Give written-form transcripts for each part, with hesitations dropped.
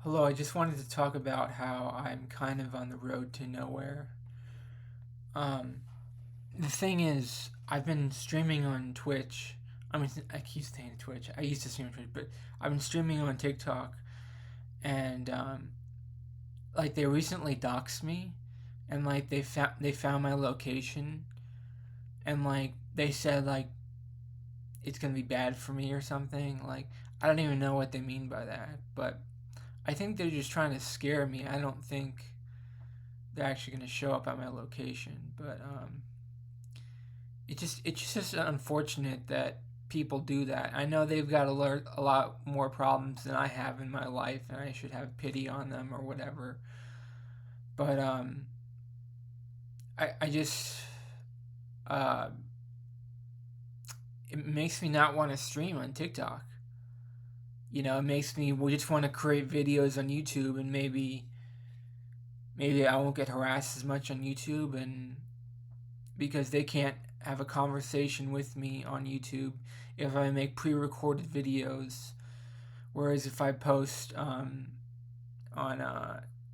Hello, I just wanted to talk about how I'm kind of on the road to nowhere. Um, the thing is, I've been streaming on Twitch. I mean, I keep saying Twitch. I used to stream on Twitch, but I've been streaming on TikTok, and like they recently doxed me, and like they found my location, and like they said like it's gonna be bad for me or something. Like I don't even know what they mean by that, but I think they're just trying to scare me. I don't think they're actually going to show up at my location. But it's just unfortunate that people do that. I know they've got a lot more problems than I have in my life, and I should have pity on them or whatever. But I just uh, it makes me not want to stream on TikTok. It makes me just want to create videos on YouTube, and maybe I won't get harassed as much on YouTube, and because they can't have a conversation with me on YouTube if I make pre-recorded videos. Whereas if I post on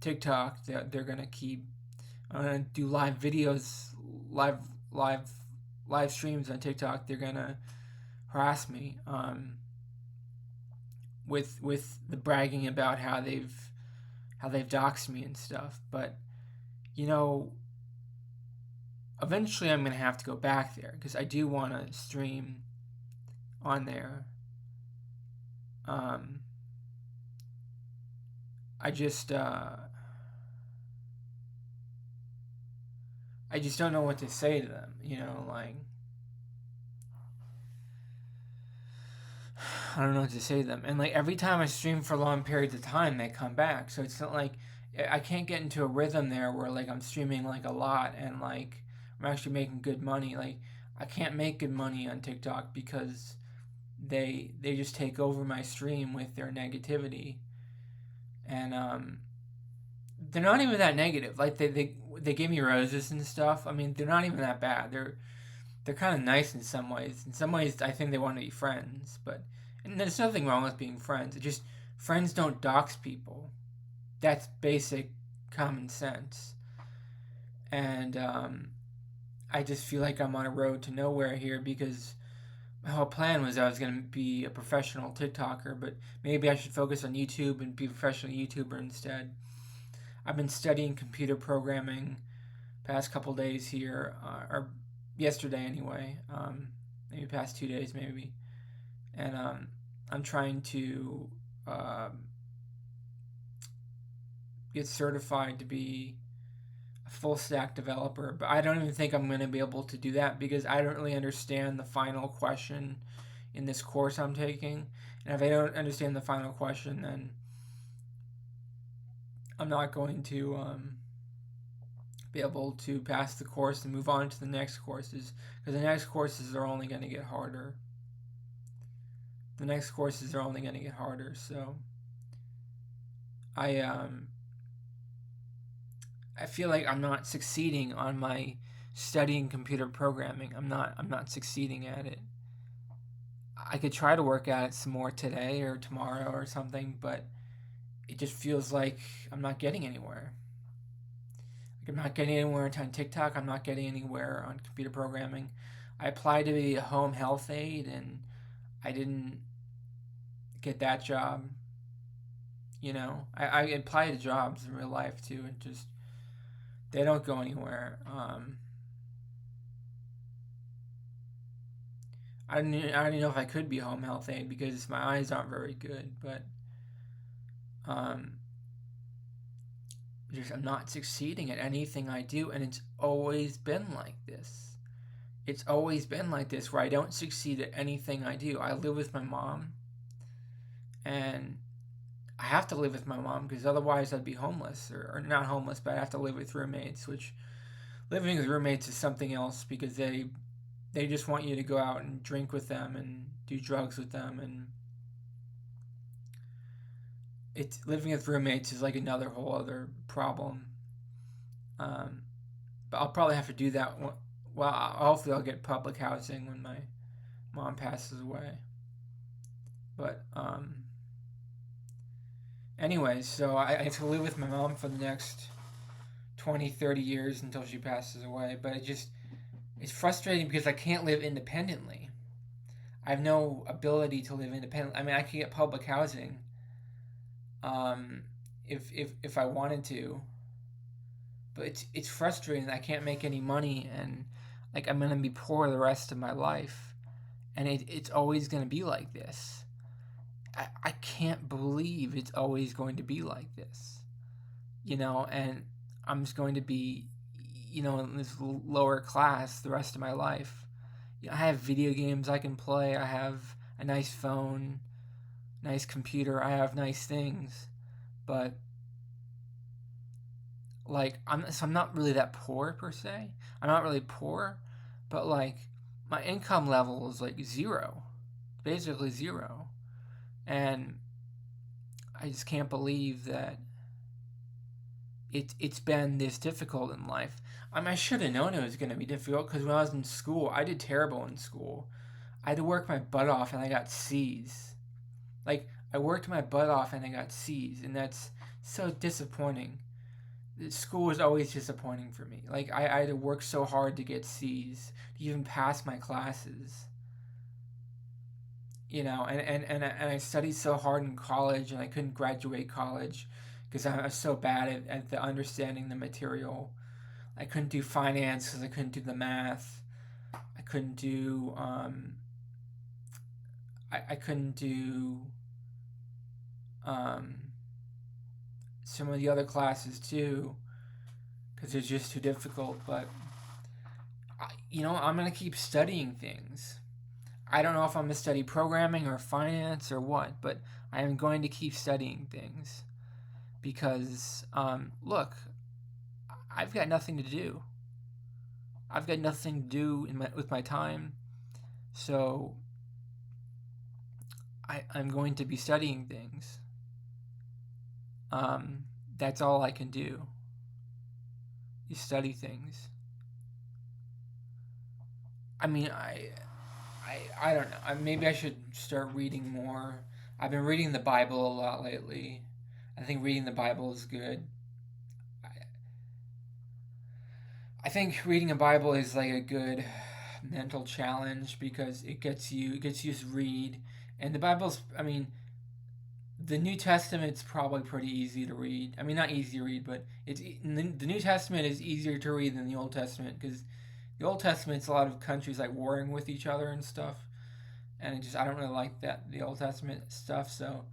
TikTok, they're gonna keep. I'm gonna do live videos, live live live streams on TikTok. They're gonna harass me with the bragging about how they've doxed me and stuff. But you know, eventually I'm gonna have to go back there because I do want to stream on there. Um, I just I just don't know what to say to them. Like I don't know what to say to them. And like every time I stream for long periods of time, they come back. So it's not like I can't get into a rhythm there where like I'm streaming like a lot and like I'm actually making good money. Like I can't make good money on TikTok because they just take over my stream with their negativity. And they're not even that negative. Like they give me roses and stuff. I mean, they're not even that bad. They're kind of nice in some ways. In some ways, I think they want to be friends. But and there's nothing wrong with being friends. It just friends don't dox people. That's basic common sense. And I just feel like I'm on a road to nowhere here because my whole plan was I was going to be a professional TikToker, but maybe I should focus on YouTube and be a professional YouTuber instead. I've been studying computer programming past couple days here, or yesterday anyway, maybe past 2 days maybe, and I'm trying to um, get certified to be a full stack developer, but I don't even think I'm going to be able to do that because I don't really understand the final question in this course I'm taking, and if I don't understand the final question, then I'm not going to be able to pass the course and move on to the next courses because the next courses are only going to get harder. The next courses are only going to get harder. So I um I feel like I'm not succeeding on my studying computer programming. I'm not succeeding at it. I could try to work at it some more today or tomorrow or something, but it just feels like I'm not getting anywhere. Like I'm not getting anywhere on TikTok. I'm not getting anywhere on computer programming. I applied to be a home health aide and I didn't get that job. I apply to jobs in real life too, and just they don't go anywhere. I don't know if I could be a home health aide because my eyes aren't very good, but um, just I'm not succeeding at anything I do, and it's always been like this. It's always been like this where I don't succeed at anything I do. I live with my mom, and I have to live with my mom because otherwise I'd be homeless or not homeless, but I have to live with roommates, which living with roommates is something else because they just want you to go out and drink with them and do drugs with them, and it's living with roommates is like another whole other problem. Um, but I'll probably have to do that. Well, hopefully I'll get public housing when my mom passes away. But Anyways, so I have to live with my mom for the next 20, 30 years until she passes away. But it's frustrating because I can't live independently. I have no ability to live independently. I mean, I could get public housing, um, if I wanted to, but it's frustrating that I can't make any money, and like I'm gonna be poor the rest of my life, and it's always gonna be like this. I can't believe it's always going to be like this, and I'm just going to be, in this lower class the rest of my life. I have video games I can play. I have a nice phone, nice computer. I have nice things, but like I'm not really that poor per se. I'm not really poor, but like my income level is like zero, basically zero, and I just can't believe that it's been this difficult in life. I should have known it was going to be difficult because when I was in school, I did terrible in school. I had to work my butt off and I got C's. Like I worked my butt off and I got C's, and that's so disappointing. School was always disappointing for me. Like I had to work so hard to get C's to even pass my classes. And I studied so hard in college and I couldn't graduate college because I was so bad at the understanding the material. I couldn't do finance because I couldn't do the math. I couldn't do I couldn't do um, some of the other classes too because it was just too difficult. But I'm gonna keep studying things. I don't know if I'm gonna study programming or finance or what, but I am going to keep studying things because look, I've got nothing to do. I've got nothing to do with my time, so I'm going to be studying things. Um, that's all I can do. You study things. I mean, I don't know. Maybe I should start reading more. I've been reading the Bible a lot lately. I think reading the Bible is good. I, I think reading a Bible is like a good mental challenge because it gets you to read. And the Bible's, I mean, the New Testament's probably pretty easy to read. I mean, not easy to read, but the New Testament is easier to read than the Old Testament because the Old Testament's a lot of countries like warring with each other and stuff, and I don't really like that the Old Testament stuff. So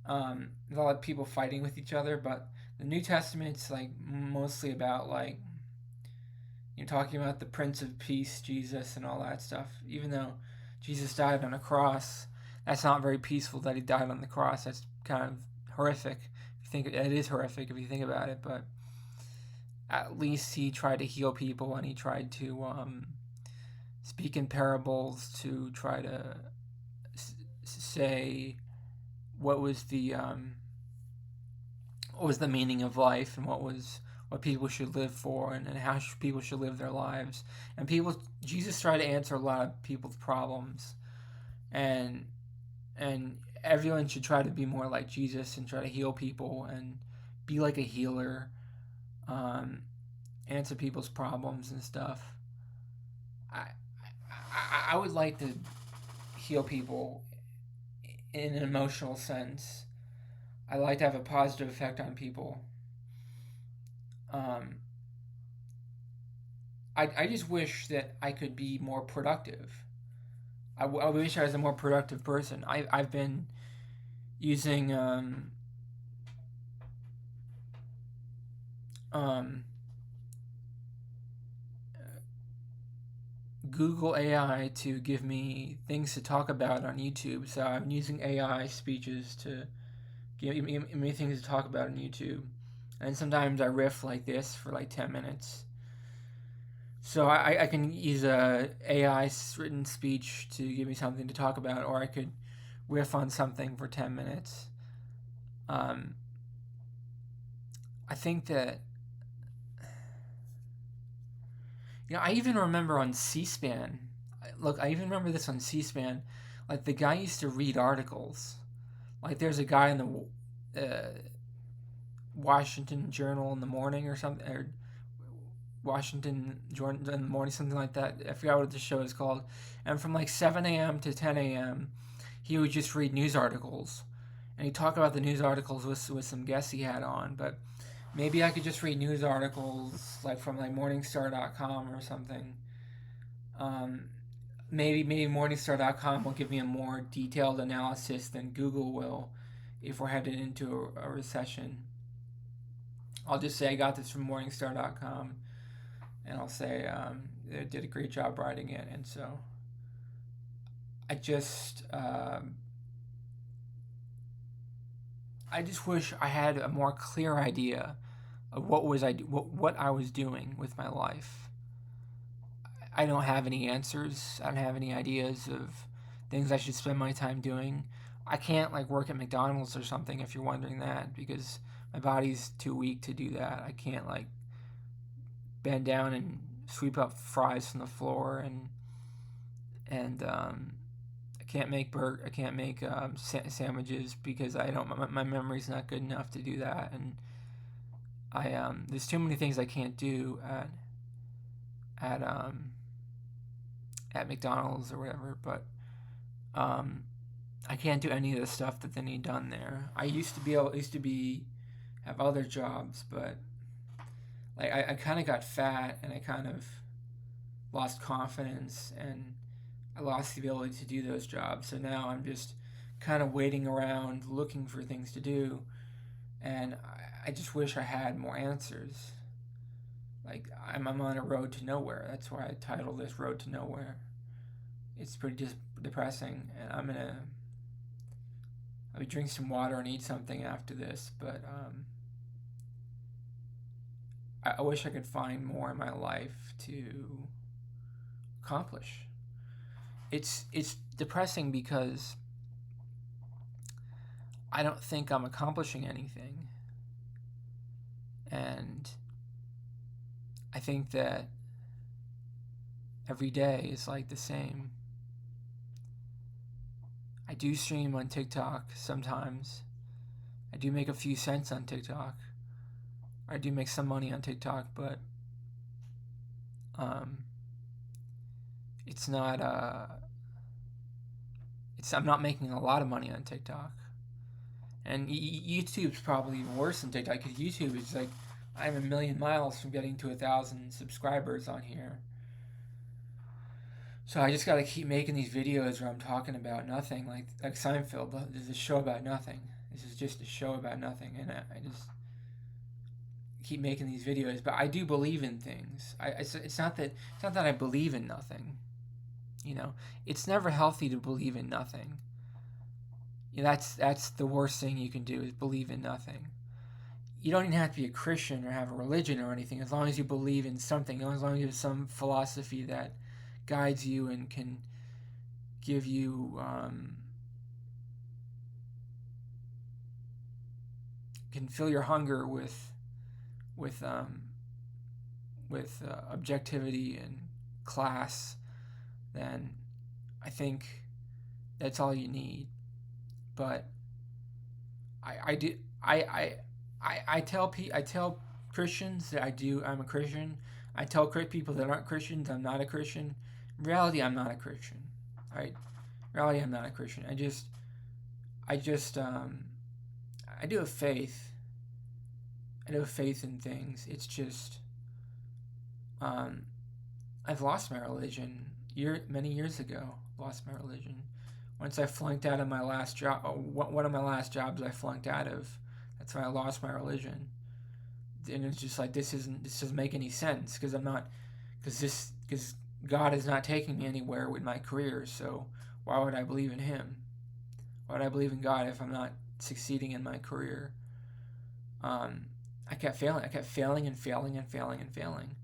there's a lot of people fighting with each other, but the New Testament's like mostly about like you're talking about the Prince of Peace, Jesus, and all that stuff. Even though Jesus died on a cross, that's not very peaceful that he died on the cross. That's kind of horrific. If you think it is horrific if you think about it, but at least he tried to heal people and he tried to speak in parables to try to say what was the meaning of life and what people should live for and how people should live their lives. And Jesus tried to answer a lot of people's problems, and everyone should try to be more like Jesus and try to heal people and be like a healer, um, answer people's problems and stuff. I, I would like to heal people in an emotional sense. I like to have a positive effect on people. Um, I just wish that I could be more productive. I wish I was a more productive person. I've been using um, Google AI to give me things to talk about on YouTube. So I'm using AI speeches to give me things to talk about on YouTube. And sometimes I riff like this for like 10 minutes. So I can use a AI written speech to give me something to talk about, or I could riff on something for 10 minutes. Um, I think that, I even remember on C-SPAN, look, I even remember this on C-SPAN, like the guy used to read articles. Like there's a guy uh, Washington Journal in the morning or something, or Washington Journal in the morning, something like that. I forgot what the show is called. And from like 7 a.m. to 10 a.m., he would just read news articles, and he'd talk about the news articles with some guests he had on. But maybe I could just read news articles like from like Morningstar.com or something. Um, maybe Morningstar.com will give me a more detailed analysis than Google will if we're headed into a recession. I'll just say I got this from Morningstar.com, and I'll say they did a great job writing it. And so I I just wish I had a more clear idea of what I was doing with my life. I don't have any answers. I don't have any ideas of things I should spend my time doing. I can't like work at McDonald's or something if you're wondering that, because my body's too weak to do that. I can't like bend down and sweep up fries from the floor, and I can't make sandwiches because I don't my memory's not good enough to do that, and I there's too many things I can't do at um at McDonald's or whatever. But um I can't do any of the stuff that they need done there. I used to be have other jobs, but like I kind of got fat, and I kind of lost confidence, and I lost the ability to do those jobs. So now I'm just kind of waiting around looking for things to do, and I just wish I had more answers. Like I'm on a road to nowhere. That's why I titled this "Road to Nowhere." It's pretty just depressing, and I'll be drinking some water and eat something after this. But I wish I could find more in my life to accomplish. It's depressing because I don't think I'm accomplishing anything, and I think that every day is like the same. I do stream on TikTok sometimes. I do make a few cents on TikTok. I do make some money on TikTok, but um, it's not. I'm not making a lot of money on TikTok, and YouTube's probably even worse than TikTok, because YouTube is like I'm a million miles from getting to 1,000 subscribers on here. So I just gotta keep making these videos where I'm talking about nothing, like Seinfeld. There's a show about nothing. This is just a show about nothing, and I just keep making these videos. But I do believe in things. It's not that I believe in nothing. You know, it's never healthy to believe in nothing. You know, that's the worst thing you can do, is believe in nothing. You don't even have to be a Christian or have a religion or anything, as long as you believe in something, as long as you have some philosophy that guides you and can give you can fill your hunger with objectivity and class, then I think that's all you need. But I do I tell Christians that I'm a Christian. I tell people that aren't Christians I'm not a Christian. In reality, I'm not a Christian. Right? In reality, I'm not a Christian. I just I do have faith. I do have faith in things. It's just um, I've lost my religion many years ago. Lost my religion once I flunked out of my last job. One of my last jobs I flunked out of. That's when I lost my religion. And it's just like this doesn't make any sense, because I'm not because God is not taking me anywhere with my career. So why would I believe in Him? Why would I believe in God if I'm not succeeding in my career? I kept failing. I kept failing and failing and failing and failing.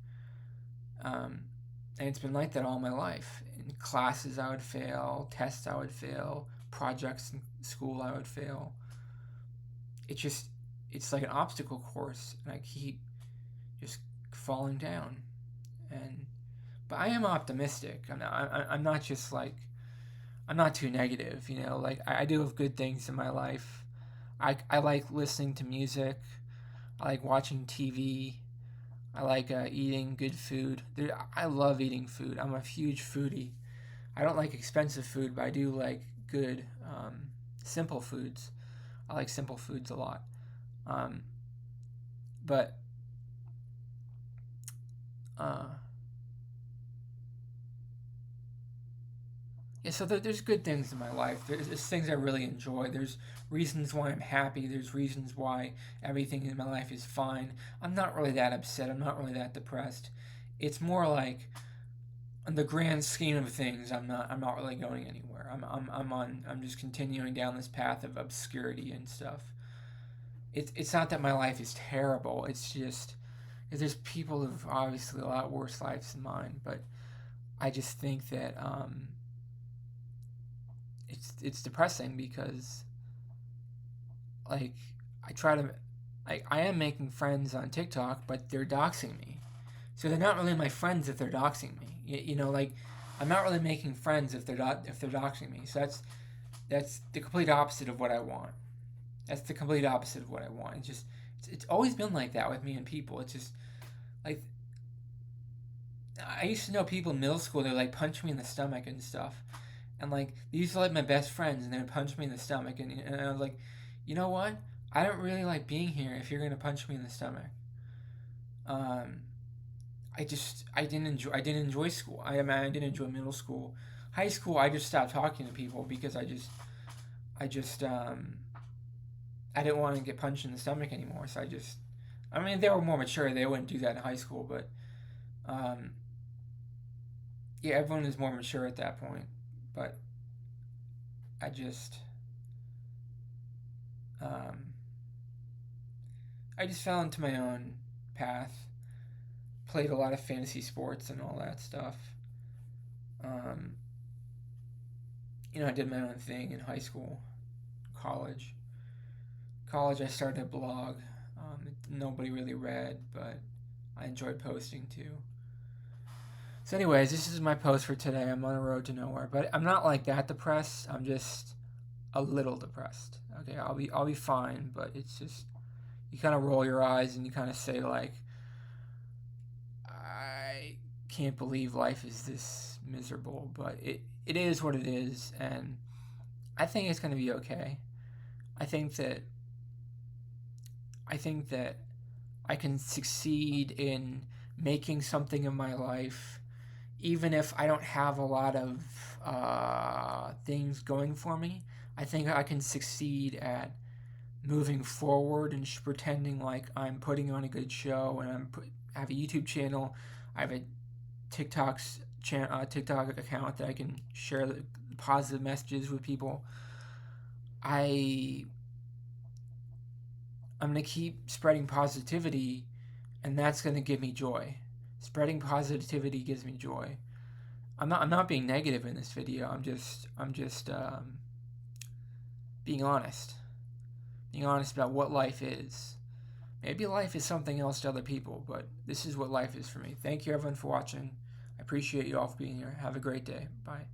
And it's been like that all my life. In classes, I would fail. Tests, I would fail. Projects in school, I would fail. It's like an obstacle course, and I keep just falling down. But I am optimistic. I'm not just like, I'm not too negative. You know, like I do have good things in my life. I like listening to music. I like watching TV. I like eating good food. I love eating food. I'm a huge foodie. I don't like expensive food, but I do like good, simple foods. I like simple foods a lot. Um, but uh, yeah, so there's good things in my life. There's things I really enjoy. There's reasons why I'm happy. There's reasons why everything in my life is fine. I'm not really that upset. I'm not really that depressed. It's more like, in the grand scheme of things, I'm not really going anywhere. I'm just continuing down this path of obscurity and stuff. It's not that my life is terrible. It's just there's people who've obviously a lot worse lives than mine. But I just think that it's depressing because, like, I try to I am making friends on TikTok, but they're doxing me. So they're not really my friends if they're doxing me. Like, I'm not really making friends if they're doxing me. So that's the complete opposite of what I want. That's the complete opposite of what I want. It's always been like that with me and people. It's just like, I used to know people in middle school. They would like punch me in the stomach and stuff, and like they used to like my best friends, and they would punch me in the stomach, and I was like, you know what? I don't really like being here if you're gonna punch me in the stomach. Um, I didn't enjoy school. I didn't enjoy middle school, high school. I just stopped talking to people because I just I didn't want to get punched in the stomach anymore. So I mean, they were more mature. They wouldn't do that in high school, but um, yeah, everyone is more mature at that point. But I just um, I just fell into my own path. Played a lot of fantasy sports and all that stuff. Um, I did my own thing in high school, college. College, I started a blog. Nobody really read, but I enjoyed posting too. So, anyways, this is my post for today. I'm on a road to nowhere, but I'm not like that depressed. I'm just a little depressed. Okay, I'll be fine, but it's just you kind of roll your eyes and you kind of say like, I can't believe life is this miserable, but it is what it is, and I think it's going to be okay. I think that I think that I can succeed in making something in my life, even if I don't have a lot of things going for me. I think I can succeed at moving forward and pretending like I'm putting on a good show, and I have a YouTube channel. I have a TikTok account that I can share the positive messages with people. I I'm gonna keep spreading positivity, and that's gonna give me joy. Spreading positivity gives me joy. I'm not being negative in this video. I'm just being honest. Being honest about what life is. Maybe life is something else to other people, but this is what life is for me. Thank you everyone for watching. I appreciate you all for being here. Have a great day. Bye.